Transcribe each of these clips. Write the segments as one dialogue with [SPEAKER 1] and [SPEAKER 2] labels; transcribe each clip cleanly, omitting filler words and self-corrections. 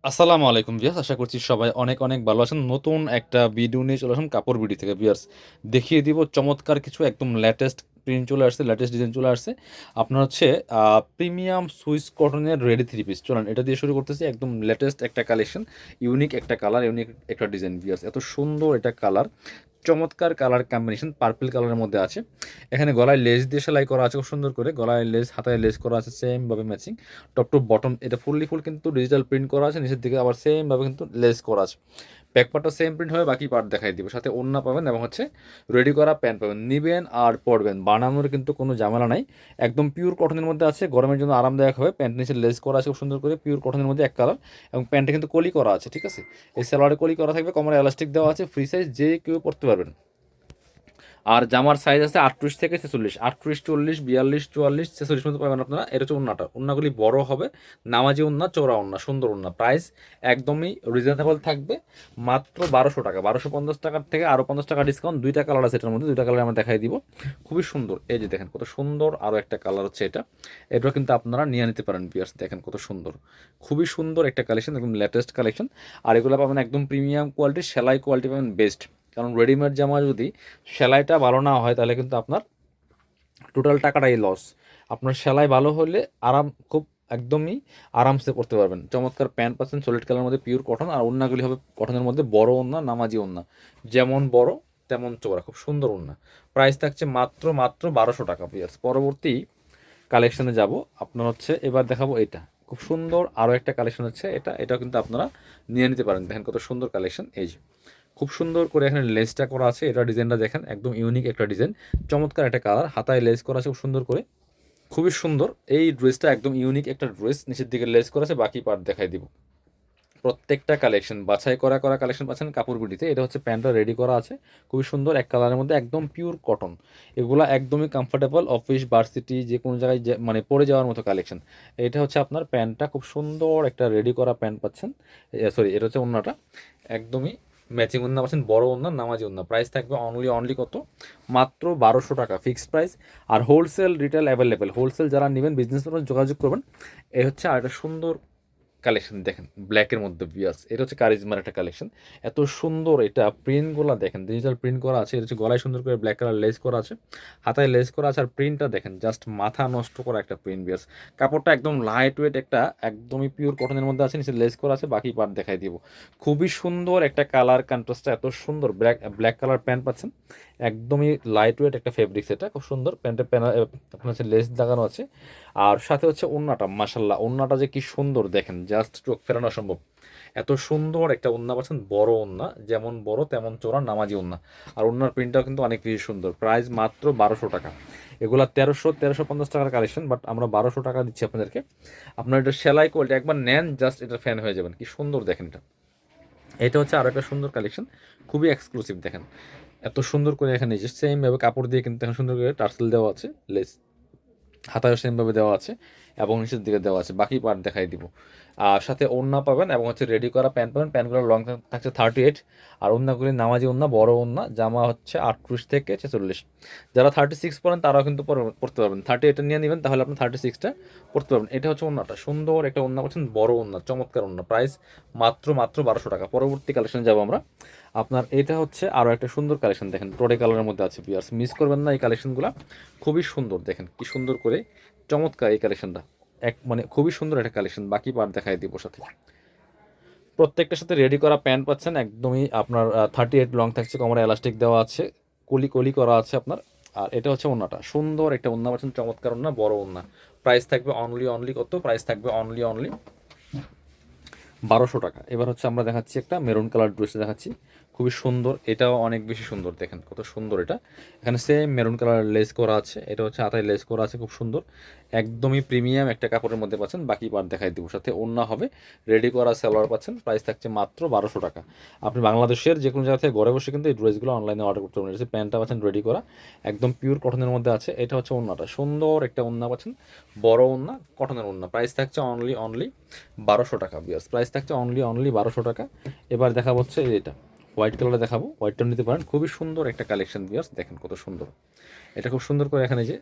[SPEAKER 1] আসসালামু আলাইকুম ভিউয়ার্স, আশা করছি সবাই অনেক অনেক ভালো আছেন। নতুন একটা ভিডিও নিয়ে চলে আসলাম কাপড় বিডি থেকে ভিউয়ার্স। দেখিয়ে দিব চমৎকার কিছু একদম লেটেস্ট প্রিন্ট চলে আসছে, লেটেস্ট ডিজাইন চলে আসছে। আপনার হচ্ছে প্রিমিয়াম সুইস কটনের রেডি থ্রি পিস। চলেন এটা দিয়ে শুরু করতেছি। একদম লেটেস্ট একটা কালেকশন, ইউনিক একটা কালার, ইউনিক একটা ডিজাইন ভিউয়ার্স। এত সুন্দর এটা কালার, চমৎকার কালার কম্বিনেশন, পার্পল কালারের মধ্যে আছে। এখানে গলায় লেস দিয়ে সেলাই করা আছে খুব সুন্দর করে, গলায় লেস, হাতায় লেস করা আছে সেম ভাবে ম্যাচিং। টপ টু বটম এটা ফুললি ফুল কিন্তু ডিজিটাল প্রিন্ট করা আছে, নিচের দিকে আবার সেম ভাবে কিন্তু লেস করা আছে। ব্যাক পার্টটা সেম প্রিন্ট হবে, বাকি পার্ট দেখাই দিব। সাথে ওড়না পাবেন এবং হচ্ছে রেডি করা প্যান্ট পাবেন। নিবেন আর পরবেন, বানানোর কিন্তু কোনো ঝামেলা নাই। একদম পিওর কটনের মধ্যে আছে, গরমের জন্য আরামদায়ক হবে। প্যান্ট নিচে লেস করা আছে খুব সুন্দর করে, পিওর কটনের মধ্যে এক কালার। এবং প্যান্টটা কিন্তু কলি করা আছে, ঠিক আছে। এই সালোয়ারে কলি করা থাকবে, কোমরে এলাস্টিক দেওয়া আছে, ফ্রি সাইজ, যে কেউ পরতে পারবেন। আর জামার সাইজ আছে 38 থেকে 46, 38, 40, 42, 44, 46 মতো পাবেন আপনারা। এটা হচ্ছে ওন্নাটা, ওন্নাগুলি বড় হবে, নামাজি ওন্না, চওড়া ওন্না, সুন্দর ওন্না। প্রাইস একদমই রিজনেবল থাকবে, মাত্র 1200 টাকা। 1250 টাকার থেকে আরও 50 টাকা ডিসকাউন্ট। দুইটা কালার আছে এটার মধ্যে, দুইটা কালার আমরা দেখাই দিব। খুবই সুন্দর, এই যে দেখেন কত সুন্দর। আরও একটা কালার হচ্ছে এটা, এটা কিন্তু আপনারা নিয়ে নিতে পারেন পিয়ার্স। দেখেন কত সুন্দর, খুবই সুন্দর একটা কালেকশন, একদম লেটেস্ট কালেকশন। আর এগুলো পাবেন একদম প্রিমিয়াম কোয়ালিটি, সেলাই কোয়ালিটি পাবেন বেস্ট। কারণ রেডিমেড জামা যদি সেলাইটা ভালো না হয় তাহলে কিন্তু আপনার টোটাল টাকাটাই লস। আপনার সেলাই ভালো হলে আরাম, খুব একদমই আরামসে করতে পারবেন। চমৎকার প্যান্ট পাচ্ছেন সলিড কালারের মধ্যে, পিওর কটন। আর ওড়নাগুলি হবে কটনের মধ্যে, বড় ওড়না, নামাজি ওড়না, যেমন বড় তেমন চওড়া, খুব সুন্দর ওড়না। প্রাইস থাকছে মাত্র মাত্র 1200 টাকা পিয়ার্স। পরবর্তী কালেকশনে যাব, আপনার হচ্ছে এবার দেখাবো এটা খুব সুন্দর। আরও একটা কালেকশন হচ্ছে এটা, এটাও কিন্তু আপনারা নিয়ে নিতে পারেন। দেখেন কত সুন্দর কালেকশন, এই যে খুব সুন্দর করে এখানে লেসটা করা আছে। এটা ডিজাইনটা দেখেন, একদম ইউনিক একটা ডিজাইন, চমৎকার একটা কালার। হাতায় লেস করা আছে খুব সুন্দর করে, খুবই সুন্দর। এই ড্রেসটা একদম ইউনিক একটা ড্রেস, নিচের দিকে লেস করা আছে, বাকি পার্ট দেখাই দিব। প্রত্যেকটা কালেকশন বাছাই করা করা কালেকশন পাচ্ছেন কাপড় বিডিতে। এটা হচ্ছে প্যান্টটা রেডি করা আছে, খুবই সুন্দর এক কালারের মধ্যে, একদম পিওর কটন। এগুলা একদমই কমফোর্টেবল, অফিস ভার্সিটি যে কোনো জায়গায় মানে পরে যাওয়ার মতো কালেকশন। এটা হচ্ছে আপনার প্যান্টটা, খুব সুন্দর একটা রেডি করা প্যান্ট পাচ্ছেন। সরি, এটা হচ্ছে ওড়নাটা, একদমই ম্যাচিং ওড়না পাচ্ছেন, বড় ওড়না, নামাজি ওড়না। প্রাইস থাকবে অনলি অনলি কত, মাত্র 1200 টাকা ফিক্সড প্রাইস। আর হোলসেল রিটেল অ্যাভেলেবেল, হোলসেল যারা নেবেন বিজনেস যোগাযোগ করবেন। এই হচ্ছে আর একটা সুন্দর কালেকশন দেখেন, ব্ল্যাকের মধ্যে বিয়াস। এটা হচ্ছে কারিজমার একটা কালেকশন, এত সুন্দর। এটা প্রিন্টগুলো দেখেন, ডিজিটাল প্রিন্ট করা আছে। এটা হচ্ছে গলায় সুন্দর করে ব্ল্যাক কালার লেস করা আছে, হাতায় লেস করা আছে। আর প্রিন্টটা দেখেন, জাস্ট মাথা নষ্ট করা একটা প্রিন্ট বিয়াস। কাপড়টা একদম লাইট ওয়েট, একটা একদমই পিওর কটনের মধ্যে আছে, নিচে লেস করা আছে, বাকি পার্ট দেখাই দিব। খুবই সুন্দর একটা কালার কন্ট্রাস্টটা এত সুন্দর। ব্ল্যাক ব্ল্যাক কালার প্যান্ট পাচ্ছেন, একদমই লাইট ওয়েট একটা ফেব্রিক্স। এটা খুব সুন্দর, প্যান্টের আপনার হচ্ছে লেস লাগানো আছে। আর সাথে হচ্ছে ওড়নাটা, মাশাল্লাহ ওড়নাটা যে কি সুন্দর দেখেন, জাস্ট চোখ ফেরানো সম্ভব। এত সুন্দর একটা ওড়না পাচ্ছেন, বড় ওড়না, যেমন বড় তেমন চোরা, নামাজি ওড়না। আর ওড়নার প্রিন্টটাও কিন্তু অনেক বেশি সুন্দর। প্রাইস মাত্র 1200 টাকা। এগুলা 1350 টাকার কালেকশন, বাট আমরা 1200 টাকা দিচ্ছি আপনাদেরকে। আপনার এটা সেলাই কোয়ালিটি একবার নেন, জাস্ট এটা ফ্যান হয়ে যাবেন, কি সুন্দর দেখেন এটা। এটা হচ্ছে আরো একটা সুন্দর কালেকশন, খুবই এক্সক্লুসিভ। দেখেন এত সুন্দর করে এখানে যে সেম ভাবে কাপড় দিয়ে কিন্তু এখানে সুন্দর করে টার্সেল দেওয়া আছে, লেস, হাতায়ও সেমভাবে দেওয়া আছে, এবং নিচের দিকে দেওয়া আছে। বাকি পার্ট দেখাই দিব। আর সাথে ওড়না পাবেন এবং হচ্ছে রেডি করা প্যান্ট পাবেন। প্যান্টগুলোর লং থাকছে 38। আর ওড়নাগুলি নামাজি ওড়না, বড় ওড়না। জামা হচ্ছে 38 থেকে 46। যারা 36 পরেন তারাও কিন্তু পড়তে পারবেন। 38 নিয়ে নেবেন, তাহলে আপনি 36টা পড়তে পারবেন। এটা হচ্ছে ওড়নাটা, সুন্দর একটা ওড়না পাচ্ছেন, বড় ওড়না, চমৎকার ওড়না। প্রাইস মাত্র মাত্র 1200 টাকা। পরবর্তী কালেকশনে যাবো আমরা। আপনার এটা হচ্ছে আরও একটা সুন্দর কালেকশন, দেখেন টোরে কালারের মধ্যে আছে পিয়ার্স, মিস করবেন না এই কালেকশনগুলো। খুবই সুন্দর, দেখেন কি সুন্দর করে, চমৎকার এই কালেকশনটা। এক মানে খুবই সুন্দর একটা কালেকশন, বাকি পার্ট দেখাই দিব সাথে। প্রত্যেকটার সাথে রেডি করা প্যান্ট পাচ্ছেন, একদমই আপনার 38 লং থাকছে, কোমরে এলাস্টিক দেওয়া আছে, কলি কলি করা আছে আপনার। আর এটা হচ্ছে ওন্নাটা, সুন্দর একটা ওন্না পাচ্ছেন, চমৎকার ওন্না, বড় ওন্না। প্রাইস থাকবে অনলি অনলি কত, প্রাইস থাকবে অনলি অনলি 1200 টাকা। এবার হচ্ছে আমরা দেখাচ্ছি একটা মেরুন কালার ড্রেস দেখাচ্ছি, খুবই সুন্দর। এটাও অনেক বেশি সুন্দর, দেখেন কত সুন্দর এটা। এখানে সেম মেরুন কালার লেস করা আছে, এটা হচ্ছে হাতায় লেস করা আছে, খুব সুন্দর। একদমই প্রিমিয়াম একটা কাপড়ের মধ্যে পাচ্ছেন, বাকি পার্ট দেখাই দিব। সাথে ওড়না হবে, রেডি করা সালোয়ার পাচ্ছেন। প্রাইস থাকছে মাত্র 1200 টাকা। আপনি বাংলাদেশের যে কোনো জায়গা থেকে ঘরে বসে কিন্তু এই ড্রেসগুলো অনলাইনে অর্ডার করতে পারেন। প্যান্টটা পাচ্ছেন রেডি করা, একদম পিওর কটনের মধ্যে আছে। এটা হচ্ছে ওড়নাটা, সুন্দর একটা ওড়না পাচ্ছেন, বড় ওড়না, কটনের ওড়না। প্রাইস থাকছে অনলি অনলি 1200 টাকা বিয়ার্স। প্রাইস থাকছে অনলি অনলি 1200 টাকা। এবার দেখা হচ্ছে এটা হোয়াইট কালারে দেখাবো, হোয়াইটটা নিতে পারেন, খুবই সুন্দর একটা কালেকশন বিয়ার্স। দেখেন কত সুন্দর, এটা খুব সুন্দর করে এখানে যে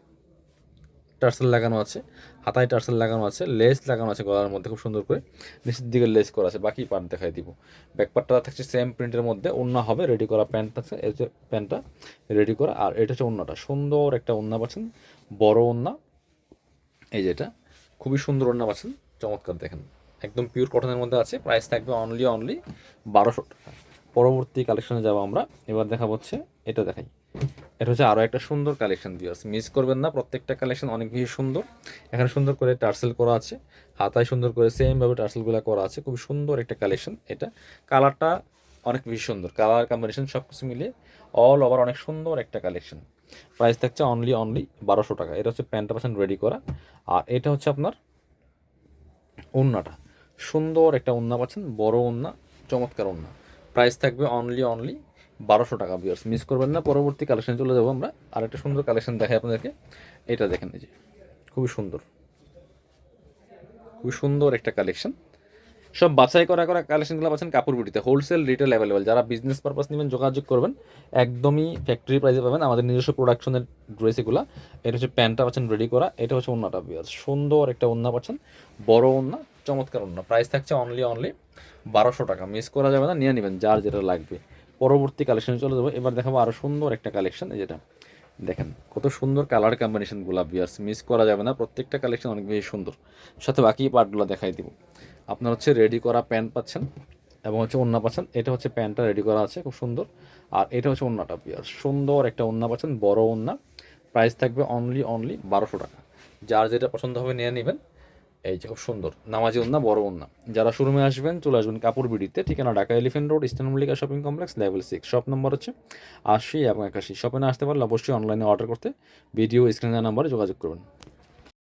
[SPEAKER 1] টার্সেল লাগানো আছে, হাতায় টার্সেল লাগানো আছে, লেস লাগানো আছে গলার মধ্যে খুব সুন্দর করে, নিচের দিকে লেস করা আছে। বাকি পার্ট দেখাই দিব। ব্যাকপার্টটা থাকছে সেম প্রিন্টের মধ্যে, ওড়না হবে রেডি করা, প্যান্ট আছে, এই যে প্যান্টটা রেডি করা, আর এটা হচ্ছে ওড়নাটা, সুন্দর একটা ওড়না পাচ্ছেন, বড় ওড়না, এই যেটা খুবই সুন্দর ওড়না পাচ্ছেন, চমৎকার দেখেন, একদম পিওর কটনের মধ্যে আছে। প্রাইস থাকবে অনলি 1200 টাকা। পরবর্তী কালেকশনে যাবো আমরা, এবার দেখা হচ্ছে এটা দেখাই। এটা হচ্ছে আরও একটা সুন্দর কালেকশন ভিউয়ার্স, মিস করবেন না, প্রত্যেকটা কালেকশন অনেক বেশি সুন্দর। এখানে সুন্দর করে টার্সেল করা আছে, হাতায় সুন্দর করে সেমভাবে টার্সেলগুলো করা আছে, খুব সুন্দর একটা কালেকশন। এটা কালারটা অনেক বেশি সুন্দর, কালার কম্বিনেশন সব কিছু মিলিয়ে অল ওভার অনেক সুন্দর একটা কালেকশন। প্রাইস থাকছে অনলি 1200 টাকা। এটা হচ্ছে প্যান্টটা পাচ্ছেন রেডি করা, আর এটা হচ্ছে আপনার ওড়নাটা, সুন্দর একটা ওড়না পাচ্ছেন, বড় ওড়না, চমৎকার ওড়না। প্রাইস থাকবে অনলি 1200 টাকা ভিউয়ার্স, মিস করবেন না। পরবর্তী কালেকশন চলে যাবো আমরা, আর একটা সুন্দর কালেকশন দেখাই আপনাদেরকে। এটা দেখেন, এই যে খুবই সুন্দর, খুবই সুন্দর একটা কালেকশন। সব বাছাই করা কালেকশনগুলো পাচ্ছেন কাপড় বিটিতে, হোলসেল রিটেল অ্যাভেলেবেল। যারা বিজনেস পারপাস নেবেন যোগাযোগ করবেন, একদমই ফ্যাক্টরি প্রাইসে পাবেন, আমাদের নিজস্ব প্রোডাকশনের ড্রেস এগুলো। এটা হচ্ছে প্যান্টটা পাচ্ছেন রেডি করা, এটা হচ্ছে ওড়নাটা ভিউয়ার্স, সুন্দর একটা ওড়না পাচ্ছেন, বড় ওড়না, চমৎকার ওড়না। প্রাইস থাকছে অনলি 1200 টাকা, মিস করা যাবে না, নিয়ে নেবেন যার যেটা লাগবে। পরবর্তী কালেকশনে চলে যাবো, এবার দেখাবো আরও সুন্দর একটা কালেকশন। এই যেটা দেখেন, কত সুন্দর কালার কম্বিনেশনগুলো ভিউয়ার্স, মিস করা যাবে না, প্রত্যেকটা কালেকশন অনেক বেশি সুন্দর। সাথে বাকি পার্টগুলো দেখাই দিব। আপনার হচ্ছে রেডি করা প্যান্ট পাচ্ছেন এবং হচ্ছে ওড়না পাচ্ছেন। এটা হচ্ছে প্যান্টটা রেডি করা আছে খুব সুন্দর, আর এটা হচ্ছে ওড়নাটা ভিউয়ার্স, সুন্দর একটা ওড়না পাচ্ছেন, বড় ওড়না। প্রাইস থাকবে অনলি 1200 টাকা। যার যেটা পছন্দ হবে নিয়ে নেবেন। এই যে খুব সুন্দর নামাজি ওড়না, বড় ওড়না। যারা শোরুমে আসবেন চলে আসবেন কাপড় বিডিতে, ঠিকানা Dhaka elephant road, eastern Mallika shopping complex, level 6, shop number হচ্ছে 80 এবং 81। শপে না আসতে পারলে অবশ্যই অনলাইনে অর্ডার করতে ভিডিও স্ক্রিনের নাম্বারে যোগাযোগ করবেন।